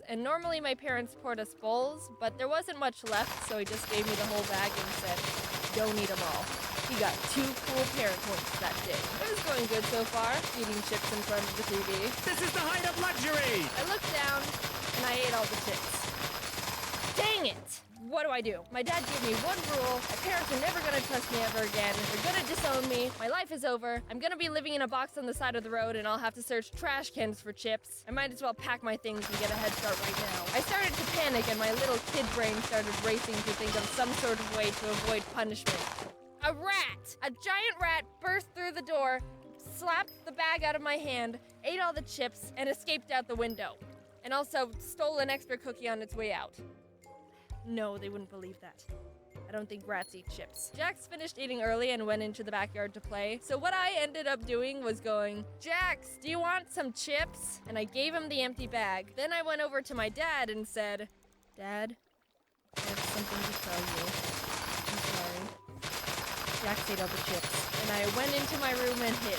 and normally my parents poured us bowls, but there wasn't much left, so he just gave me the whole bag and said, don't eat them all. He got 2 cool parent points that day. It was going good so far, eating chips in front of the TV. This is the height of luxury! I looked down, and I ate all the chips. Dang it! What do? My dad gave me one rule. My parents are never gonna trust me ever again. They're gonna disown me. My life is over. I'm gonna be living in a box on the side of the road, and I'll have to search trash cans for chips. I might as well pack my things and get a head start right now. I started to panic, and my little kid brain started racing to think of some sort of way to avoid punishment. A rat! A giant rat burst through the door, slapped the bag out of my hand, ate all the chips, and escaped out the window. And also stole an extra cookie on its way out. No, they wouldn't believe that. I don't think rats eat chips. Jax finished eating early and went into the backyard to play. So what I ended up doing was going, Jax, do you want some chips? And I gave him the empty bag. Then I went over to my dad and said, Dad, I have something to tell you. I'm sorry. Jax ate all the chips. And I went into my room and hid.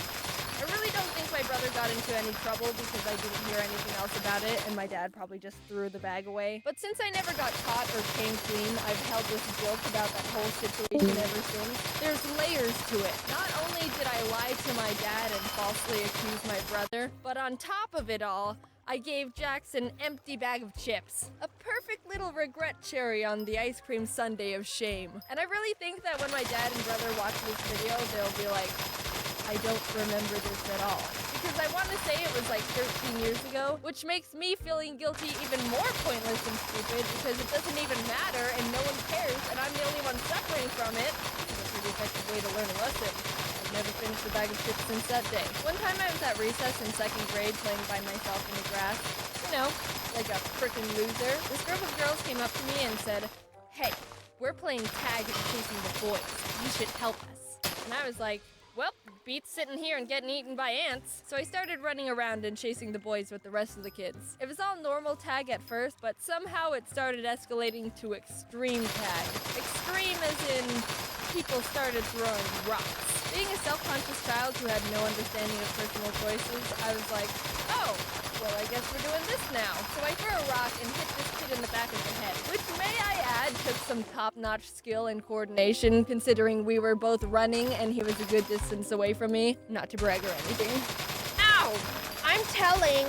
I really don't think my brother got into any trouble because I didn't hear anything else about it, and my dad probably just threw the bag away. But since I never got caught or came clean, I've held this guilt about that whole situation ever since. There's layers to it. Not only did I lie to my dad and falsely accuse my brother, but on top of it all, I gave Jax an empty bag of chips. A perfect little regret cherry on the ice cream sundae of shame. And I really think that when my dad and brother watch this video, they'll be like, I don't remember this at all. Because I want to say it was like 13 years ago, which makes me feeling guilty even more pointless and stupid because it doesn't even matter and no one cares and I'm the only one suffering from it. It's a pretty effective way to learn a lesson. I've never finished a bag of chips since that day. One time I was at recess in 2nd grade playing by myself in the grass. You know, like a frickin' loser. This group of girls came up to me and said, hey, we're playing tag and chasing the boys. You should help us. And I was like, well, beats sitting here and getting eaten by ants. So I started running around and chasing the boys with the rest of the kids. It was all normal tag at first, but somehow it started escalating to extreme tag. Extreme as in people started throwing rocks. Being a self-conscious child who had no understanding of personal choices, I was like, oh, well, I guess we're doing this now. So I threw a rock and hit this kid in the back of the head, which, may I add, took some top-notch skill and coordination, considering we were both running and he was a good distance away from me. Not to brag or anything. Ow! I'm telling.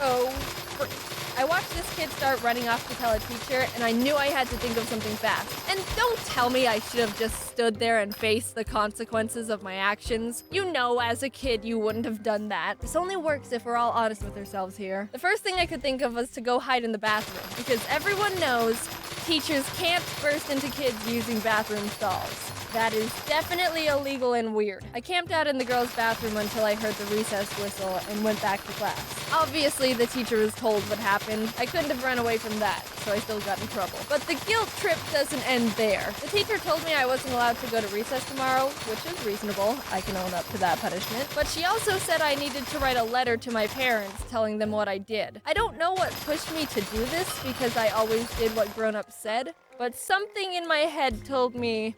Oh, frick. I watched this kid start running off to tell a teacher, and I knew I had to think of something fast. And don't tell me I should have just stood there and faced the consequences of my actions. You know, as a kid, you wouldn't have done that. This only works if we're all honest with ourselves here. The first thing I could think of was to go hide in the bathroom, because everyone knows teachers can't burst into kids using bathroom stalls. That is definitely illegal and weird. I camped out in the girls' bathroom until I heard the recess whistle and went back to class. Obviously, the teacher was told what happened. I couldn't have run away from that, so I still got in trouble. But the guilt trip doesn't end there. The teacher told me I wasn't allowed to go to recess tomorrow, which is reasonable. I can own up to that punishment. But she also said I needed to write a letter to my parents telling them what I did. I don't know what pushed me to do this because I always did what grown-ups said, but something in my head told me,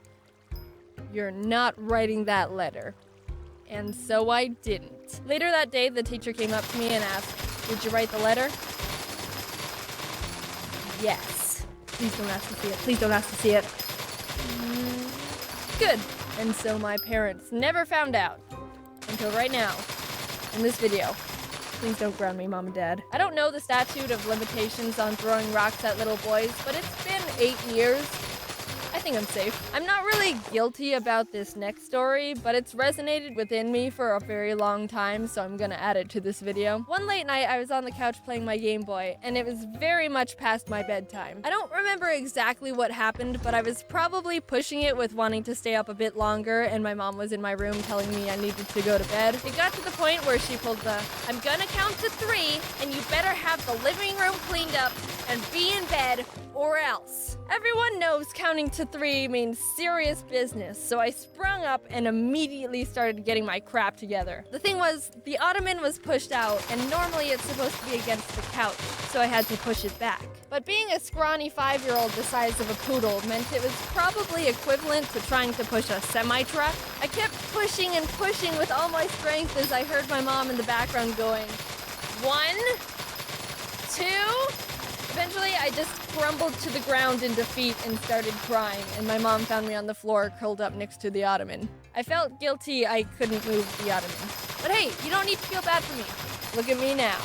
you're not writing that letter. And so I didn't. Later that day, the teacher came up to me and asked, did you write the letter? Yes. Please don't ask to see it. Please don't ask to see it. Good. And so my parents never found out. Until right now. In this video. Please don't ground me, Mom and Dad. I don't know the statute of limitations on throwing rocks at little boys, but it's been 8 years. I think I'm safe. I'm not really guilty about this next story, but it's resonated within me for a very long time, so I'm gonna add it to this video. One late night, I was on the couch playing my Game Boy, and it was very much past my bedtime. I don't remember exactly what happened, but I was probably pushing it with wanting to stay up a bit longer, and my mom was in my room telling me I needed to go to bed. It got to the point where she pulled the, I'm gonna count to 3, and you better have the living room cleaned up and be in bed, or else. Everyone knows counting to 3 means serious business, so I sprung up and immediately started getting my crap together. The thing was, the ottoman was pushed out, and normally it's supposed to be against the couch, so I had to push it back. But being a scrawny 5-year-old the size of a poodle meant it was probably equivalent to trying to push a semi-truck. I kept pushing and pushing with all my strength as I heard my mom in the background going, 1, 2, Eventually, I just crumbled to the ground in defeat and started crying, and my mom found me on the floor curled up next to the ottoman. I felt guilty I couldn't move the ottoman. But hey, you don't need to feel bad for me. Look at me now.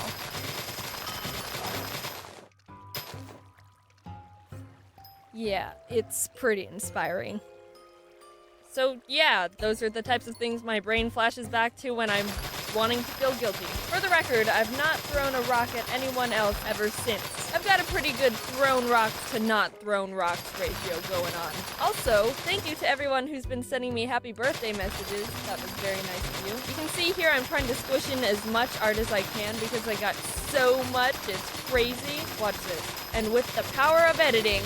Yeah, it's pretty inspiring. So yeah, those are the types of things my brain flashes back to when I'm wanting to feel guilty. For the record, I've not thrown a rock at anyone else ever since. I've got a pretty good thrown rocks to not thrown rocks ratio going on. Also, thank you to everyone who's been sending me happy birthday messages. That was very nice of you. You can see here I'm trying to squish in as much art as I can because I got so much, it's crazy. Watch this. And with the power of editing,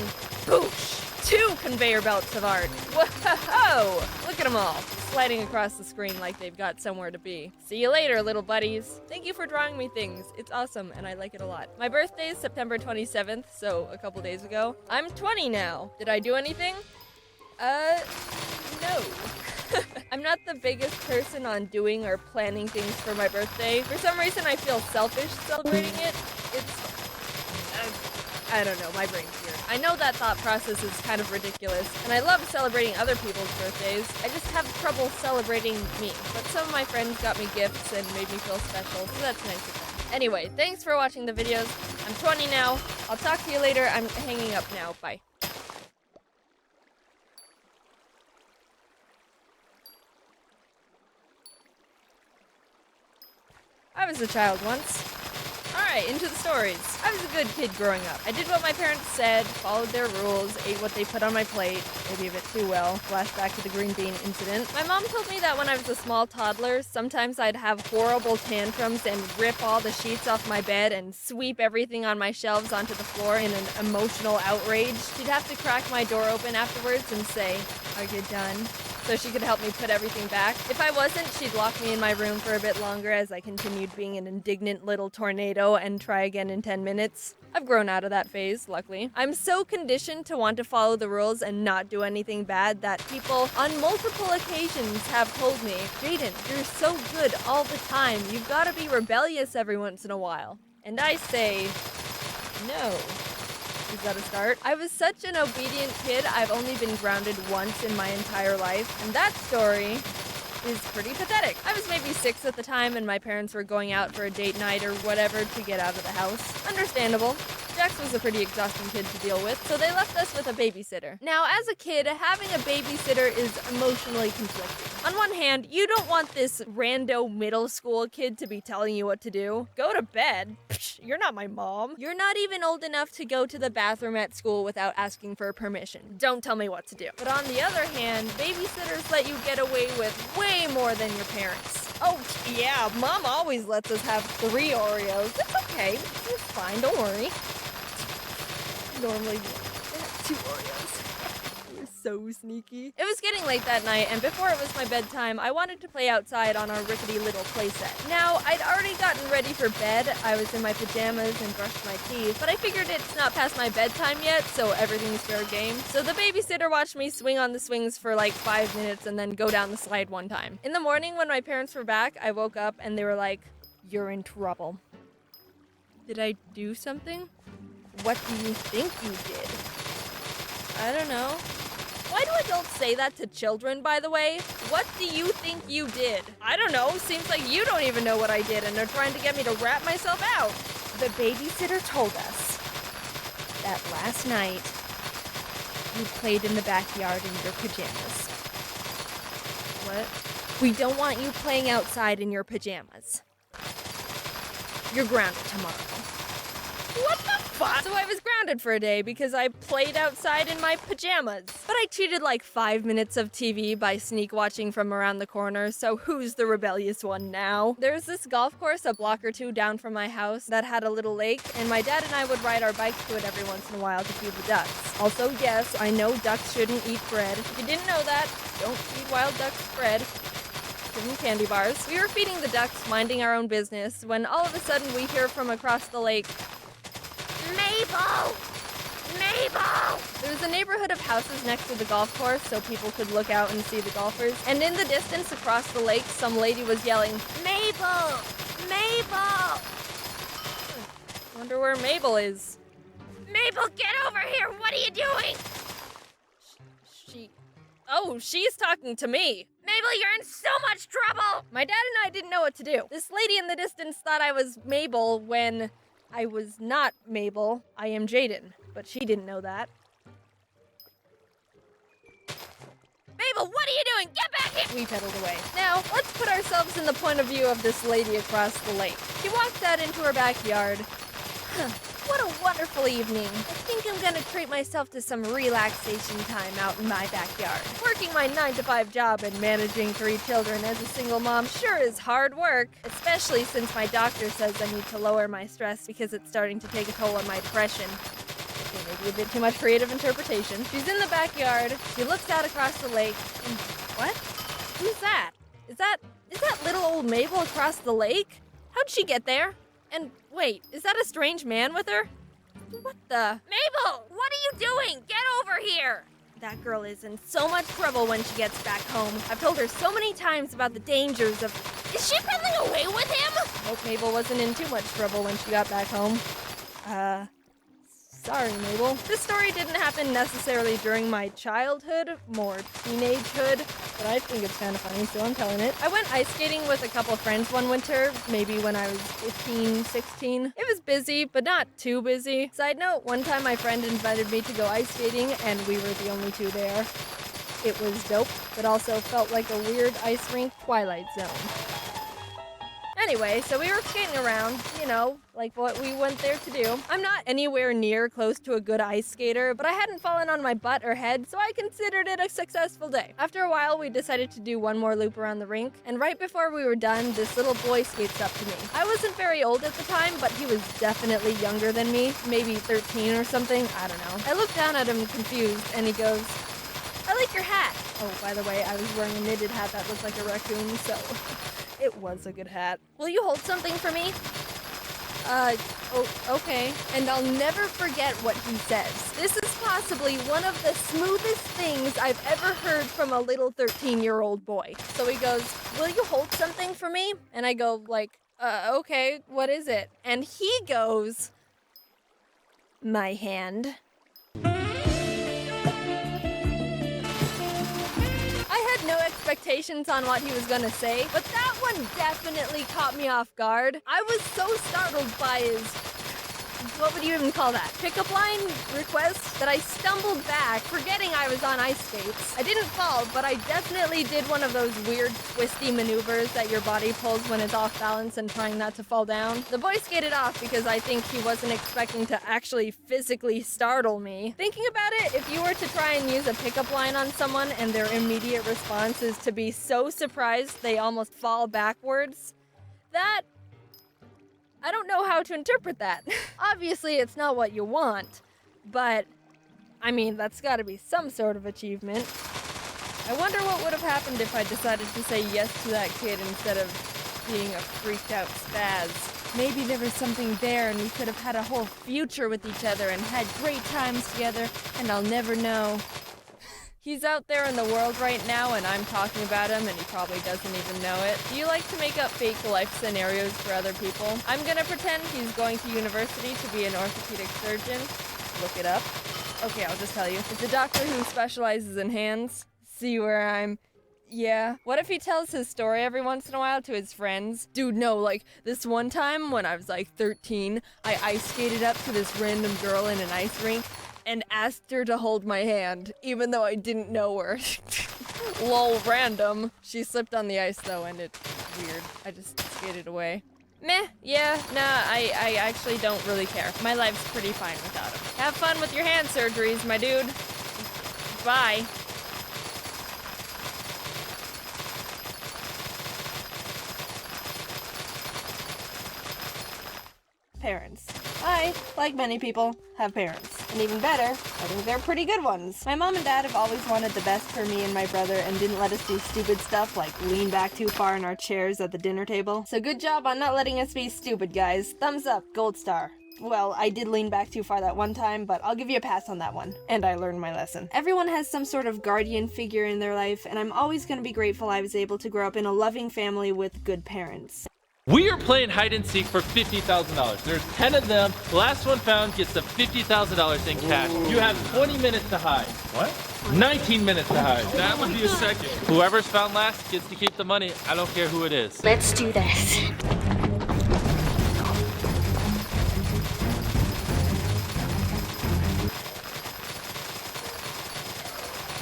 boosh! 2 conveyor belts of art. Whoa! Look at them all, sliding across the screen like they've got somewhere to be. See you later, little buddies. Thank you for drawing me things. It's awesome, and I like it a lot. My birthday is September 27th, so a couple days ago. I'm 20 now. Did I do anything? No. I'm not the biggest person on doing or planning things for my birthday. For some reason, I feel selfish celebrating it. I don't know, my brain's weird. I know that thought process is kind of ridiculous, and I love celebrating other people's birthdays. I just have trouble celebrating me. But some of my friends got me gifts and made me feel special, so that's nice of them. Anyway, thanks for watching the videos. I'm 20 now. I'll talk to you later. I'm hanging up now. Bye. I was a child once. Alright, into the stories. I was a good kid growing up. I did what my parents said, followed their rules, ate what they put on my plate, maybe a bit too well. Flashback to the green bean incident. My mom told me that when I was a small toddler, sometimes I'd have horrible tantrums and rip all the sheets off my bed and sweep everything on my shelves onto the floor in an emotional outrage. She'd have to crack my door open afterwards and say, "Are you done?" so she could help me put everything back. If I wasn't, she'd lock me in my room for a bit longer as I continued being an indignant little tornado and try again in 10 minutes. I've grown out of that phase, luckily. I'm so conditioned to want to follow the rules and not do anything bad that people on multiple occasions have told me, "Jaden, you're so good all the time. You've got to be rebellious every once in a while." And I say, no. Is that a start? I was such an obedient kid, I've only been grounded once in my entire life, and that story is pretty pathetic. I was maybe 6 at the time, and my parents were going out for a date night or whatever to get out of the house. Understandable. Jax was a pretty exhausting kid to deal with, so they left us with a babysitter. Now, as a kid, having a babysitter is emotionally conflicting. On one hand, you don't want this rando middle school kid to be telling you what to do. Go to bed? Psh, you're not my mom. You're not even old enough to go to the bathroom at school without asking for permission. Don't tell me what to do. But on the other hand, babysitters let you get away with way more than your parents. Oh, yeah, Mom always lets us have 3 Oreos. It's okay. It's fine, don't worry. Normally, they have 2 Oreos. You're so sneaky. It was getting late that night, and before it was my bedtime, I wanted to play outside on our rickety little playset. Now, I'd already gotten ready for bed. I was in my pajamas and brushed my teeth, but I figured it's not past my bedtime yet, so everything's fair game. So the babysitter watched me swing on the swings for like 5 minutes and then go down the slide one time. In the morning, when my parents were back, I woke up and they were like, "You're in trouble." Did I do something? What do you think you did? I don't know. Why do adults say that to children, by the way? What do you think you did? I don't know. Seems like you don't even know what I did and are trying to get me to rat myself out. The babysitter told us that last night you played in the backyard in your pajamas. What? We don't want you playing outside in your pajamas. You're grounded tomorrow. What the fuck? So I was grounded for a day because I played outside in my pajamas. But I cheated like 5 minutes of TV by sneak watching from around the corner, so who's the rebellious one now? There's this golf course a block or 2 down from my house that had a little lake, and my dad and I would ride our bikes to it every once in a while to feed the ducks. Also, yes, I know ducks shouldn't eat bread. If you didn't know that, don't feed wild ducks bread. Give them candy bars. We were feeding the ducks, minding our own business, when all of a sudden we hear from across the lake, "Mabel! Mabel!" There was a neighborhood of houses next to the golf course so people could look out and see the golfers. And in the distance across the lake, some lady was yelling, "Mabel! Mabel!" Wonder where Mabel is. Mabel, get over here! What are you doing? She's talking to me. Mabel, you're in so much trouble! My dad and I didn't know what to do. This lady in the distance thought I was Mabel when I was not Mabel. I am Jaden, but she didn't know that. Mabel, what are you doing? Get back here! We pedaled away. Now, let's put ourselves in the point of view of this lady across the lake. She walks out into her backyard. What a wonderful evening. I think I'm gonna treat myself to some relaxation time out in my backyard. Working my 9-to-5 job and managing 3 children as a single mom sure is hard work, especially since my doctor says I need to lower my stress because it's starting to take a toll on my depression. Okay, maybe a bit too much creative interpretation. She's in the backyard. She looks out across the lake. And what? Who's that? Is that little old Mabel across the lake? How'd she get there? And wait, is that a strange man with her? What the? Mabel, what are you doing? Get over here! That girl is in so much trouble when she gets back home. I've told her so many times about the dangers of... Is she pedaling away with him? Hope Mabel wasn't in too much trouble when she got back home. Sorry, Mabel. This story didn't happen necessarily during my childhood, more teenagehood, but I think it's kind of funny, so I'm telling it. I went ice skating with a couple of friends one winter, maybe when I was 15, 16. It was busy, but not too busy. Side note, one time my friend invited me to go ice skating, and we were the only 2 there. It was dope, but also felt like a weird ice rink Twilight Zone. Anyway, so we were skating around, like what we went there to do. I'm not anywhere near close to a good ice skater, but I hadn't fallen on my butt or head, so I considered it a successful day. After a while, we decided to do one more loop around the rink, and right before we were done, this little boy skates up to me. I wasn't very old at the time, but he was definitely younger than me, maybe 13 or something, I don't know. I looked down at him confused, and he goes, "I like your hat." Oh, by the way, I was wearing a knitted hat that looked like a raccoon, so... It was a good hat. Will you hold something for me? Okay. And I'll never forget what he says. This is possibly one of the smoothest things I've ever heard from a little 13-year-old boy. So he goes, "Will you hold something for me?" And I go, okay, what is it? And he goes, "My hand." No expectations on what he was gonna say, but that one definitely caught me off guard. I was so startled by his, what would you even call that? Pickup line request that I stumbled back, forgetting I was on ice skates. I didn't fall, but I definitely did one of those weird twisty maneuvers that your body pulls when it's off balance and trying not to fall down. The boy skated off because I think he wasn't expecting to actually physically startle me. Thinking about it, if you were to try and use a pickup line on someone and their immediate response is to be so surprised they almost fall backwards, I don't know how to interpret that. Obviously, it's not what you want, but, that's gotta be some sort of achievement. I wonder what would have happened if I decided to say yes to that kid instead of being a freaked out spaz. Maybe there was something there and we could have had a whole future with each other and had great times together, and I'll never know. He's out there in the world right now, and I'm talking about him, and he probably doesn't even know it. Do you like to make up fake life scenarios for other people? I'm gonna pretend he's going to university to be an orthopedic surgeon. Look it up. Okay, I'll just tell you. It's a doctor who specializes in hands. See where I'm... Yeah. What if he tells his story every once in a while to his friends? Dude, no, this one time when I was 13, I ice skated up to this random girl in an ice rink and asked her to hold my hand, even though I didn't know her. Lol, random. She slipped on the ice though, and it's weird. I just skated away. Meh, yeah, nah, I actually don't really care. My life's pretty fine without him. Have fun with your hand surgeries, my dude. Bye. Parents. I, like many people, have parents. And even better, I think they're pretty good ones. My mom and dad have always wanted the best for me and my brother and didn't let us do stupid stuff like lean back too far in our chairs at the dinner table. So good job on not letting us be stupid, guys. Thumbs up, gold star. Well, I did lean back too far that one time, but I'll give you a pass on that one. And I learned my lesson. Everyone has some sort of guardian figure in their life, and I'm always going to be grateful I was able to grow up in a loving family with good parents. We are playing hide and seek for $50,000. There's 10 of them. The last one found gets the $50,000 in cash. You have 20 minutes to hide. What? 19 minutes to hide. That would be a second. Whoever's found last gets to keep the money. I don't care who it is. Let's do this.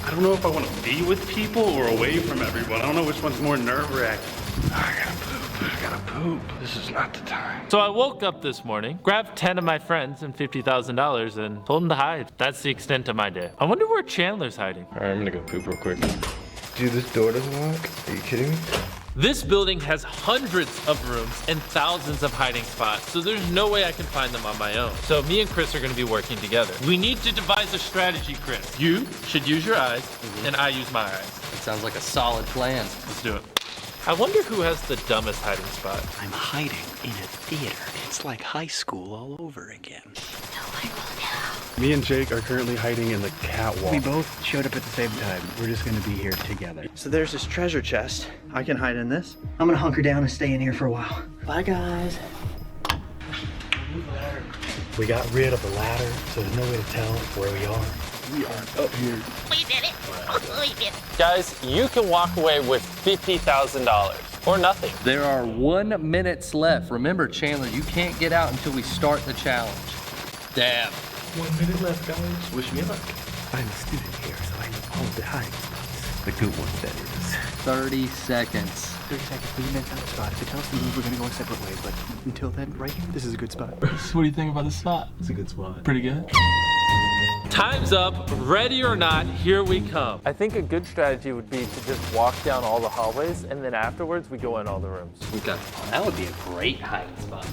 I don't know if I want to be with people or away from everyone. I don't know which one's more nerve-wracking. I gotta poop. This is not the time. So I woke up this morning, grabbed 10 of my friends and $50,000 and told them to hide. That's the extent of my day. I wonder where Chandler's hiding. All right, I'm gonna go poop real quick. Dude, this door doesn't lock. Are you kidding me? This building has hundreds of rooms and thousands of hiding spots, so there's no way I can find them on my own. So me and Chris are gonna be working together. We need to devise a strategy, Chris. You should use your eyes, and I use my eyes. That sounds like a solid plan. Let's do it. I wonder who has the dumbest hiding spot. I'm hiding in a theater. It's like high school all over again. No, I will now. Me and Jake are currently hiding in the catwalk. We both showed up at the same time. We're just gonna be here together. So there's this treasure chest. I can hide in this. I'm gonna hunker down and stay in here for a while. Bye, guys. We got rid of the ladder, so there's no way to tell where we are. We are up here. We did it. We did it. Guys, you can walk away with $50,000 or nothing. There are 1 minute left. Remember, Chandler, you can't get out until we start the challenge. Damn. 1 minute left, guys. Wish me luck. I'm a student here, so I know all the hiding spots. The good ones, that is. 30 seconds. 30 seconds, we can out the spot. If it tells us to move, we're gonna go our separate ways. But until then, right here, this is a good spot. What do you think about the spot? It's a good spot. Pretty good. Time's up. Ready or not, here we come. I think a good strategy would be to just walk down all the hallways, and then afterwards we go in all the rooms. Okay. That would be a great hiding spot.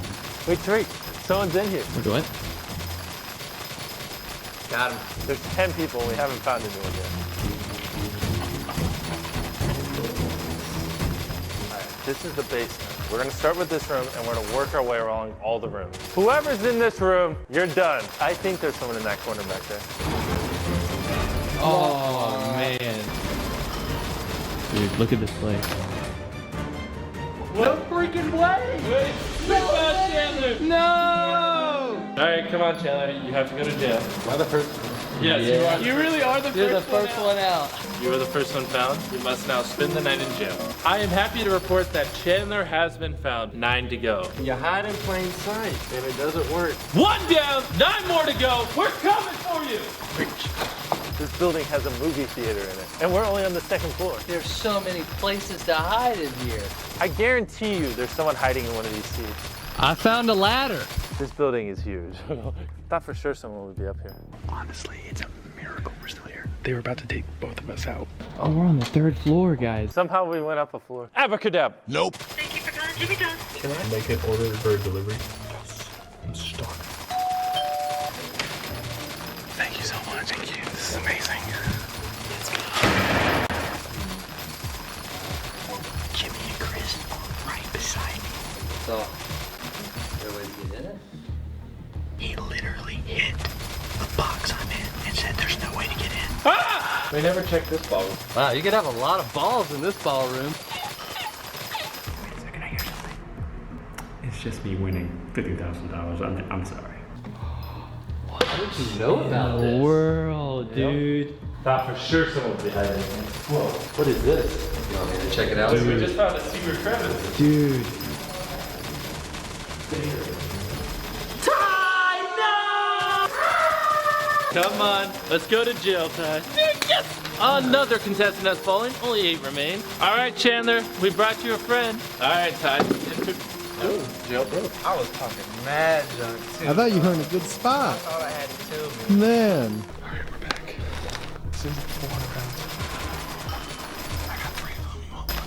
Wait, Tariq, someone's in here. We're going. Got him. There's 10 people and we haven't found anyone yet. All right, this is the basement. We're gonna start with this room and we're gonna work our way along all the rooms. Whoever's in this room, you're done. I think there's someone in that corner back there. Oh, man. Dude, look at this place. What a freaking way! Wait, Chandler! No! All right, come on, Chandler. You have to go to jail. Am I the first? Yes, you are. You really are the You're the first one out. You were the first one found. You must now spend the night in jail. I am happy to report that Chandler has been found. 9 to go. You hide in plain sight, and it doesn't work. 1 down, 9 more to go. We're coming for you. This building has a movie theater in it, and we're only on the 2nd floor. There's so many places to hide in here. I guarantee you there's someone hiding in one of these seats. I found a ladder. This building is huge. Thought for sure someone would be up here. Honestly, it's a miracle we're still here. They were about to take both of us out. Oh, we're on the 3rd floor, guys. Somehow we went up a floor. Abracadabra. Nope. Thank you for coming. Here we go. Can I make an order for delivery? I'm starving. Thank you so much. Thank you. This is amazing. Let's go. Jimmy and Chris are right beside me. So, is there a way to get in it? He literally hit the box I'm in and said there's no way to get in. Ah! We never checked this bottle. Wow, you could have a lot of balls in this ballroom. Wait a second, I hear something. It's just me winning $50,000. I'm sorry. How did you know about The this? world, dude. Thought for sure someone would be hiding in here. Whoa, what is this? You want me to check it out? We just found a secret crevice. Dude. Come on, let's go to jail time. Yes! Another contestant has fallen. Only 8 remain. All right, Chandler, we brought you a friend. All right, Ty. Oh, jailbroke. I was talking mad junk too. I thought you were in a good spot. I thought I had it too, man. Man. All right, we're back. This is 400 rounds. I got 3 of them.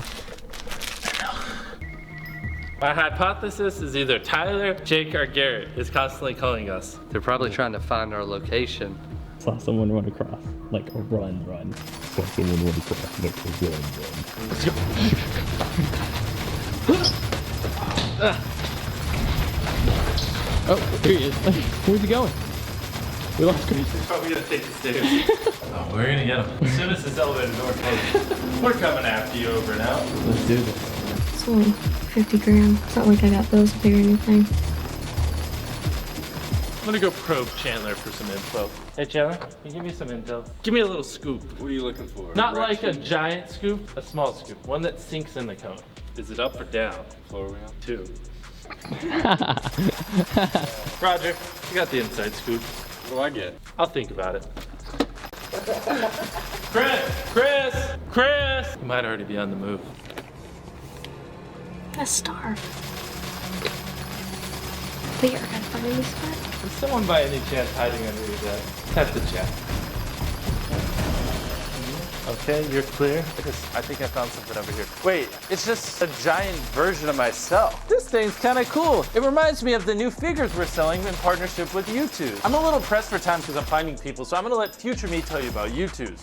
My hypothesis is either Tyler, Jake, or Garrett is constantly calling us. They're probably trying to find our location. Saw someone run across. Like a run. Saw someone run across like a run. Let's go. Oh, here he is. Where's he going? We lost Chris. He's probably gonna take the stairs. Oh, we're gonna get him. As soon as this elevator door closes, we're coming after you over now. Let's do this. So, 50 grand. It's not like I got bills to pay or anything. I'm gonna go probe Chandler for some info. Hey Chandler, can you give me some intel? Give me a little scoop. What are you looking for? Not like a giant scoop, a small scoop. One that sinks in the cone. Is it up or down? Floor wheel? 2. Roger, you got the inside scoop. What do I get? I'll think about it. Chris! You might already be on the move. I'm gonna starve. But you're gonna find me spot? Is someone by any chance hiding under your desk? Have to check. Okay, you're clear. I think I found something over here. Wait, it's just a giant version of myself. This thing's kind of cool. It reminds me of the new figures we're selling in partnership with U2s. I'm a little pressed for time because I'm finding people, so I'm gonna let future me tell you about U2s.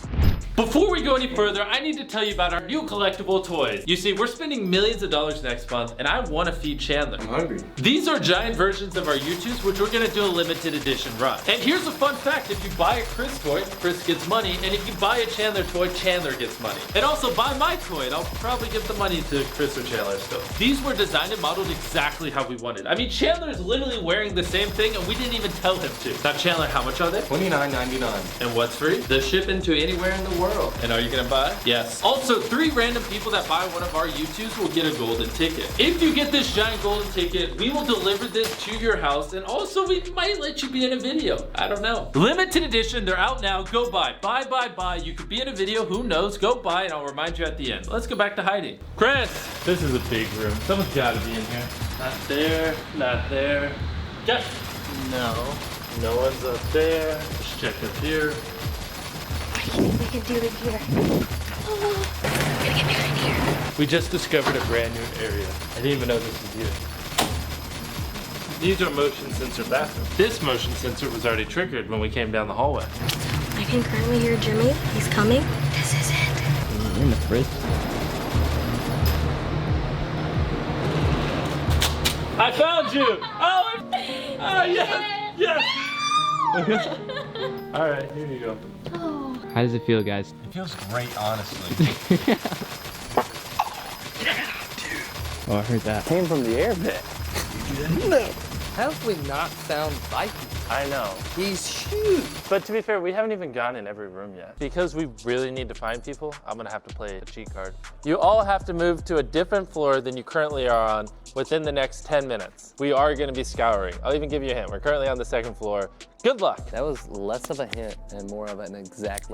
Before we go any further, I need to tell you about our new collectible toys. You see, we're spending millions of dollars next month, and I want to feed Chandler. I'm hungry. These are giant versions of our U2s, which we're gonna do a limited edition run. And here's a fun fact, if you buy a Chris toy, Chris gets money, and if you buy a Chandler toy, Chandler gets money. And also buy my toy, and I'll probably give the money to Chris or Chandler still. These were designed and modeled exactly how we wanted. I mean, Chandler's literally wearing the same thing, and we didn't even tell him to. Now Chandler, how much are they? $29.99. And what's free? The shipping to anywhere in the world. And are you gonna buy? Yes. Also, 3 random people that buy one of our U2s will get a golden ticket. If you get this giant golden ticket, we will deliver this to your house, and also we might let you be in a video. I don't know. Limited edition, they're out now. Go buy. Buy. You could be in a video, who knows? Go buy, and I'll remind you at the end. Let's go back to hiding. Chris, this is a big room. Someone's gotta be in here. Not there, not there. Just no. No one's up there. Let's check up here. We can do it here. Oh, I'm gonna get married here. We just discovered a brand new area. I didn't even know this was here. These are motion sensor bathrooms. This motion sensor was already triggered when we came down the hallway. I can currently hear Jimmy. He's coming. This is it. We're in the fridge. I found you! Oh, yes! All right, here you go. How does it feel, guys? It feels great, honestly. Oh, I heard that. Came from the air vent. No. How have we not found Viking? I know. He's huge. But to be fair, we haven't even gone in every room yet. Because we really need to find people, I'm gonna have to play a cheat card. You all have to move to a different floor than you currently are on within the next 10 minutes. We are gonna be scouring. I'll even give you a hint. We're currently on the 2nd floor. Good luck. That was less of a hint and more of an exact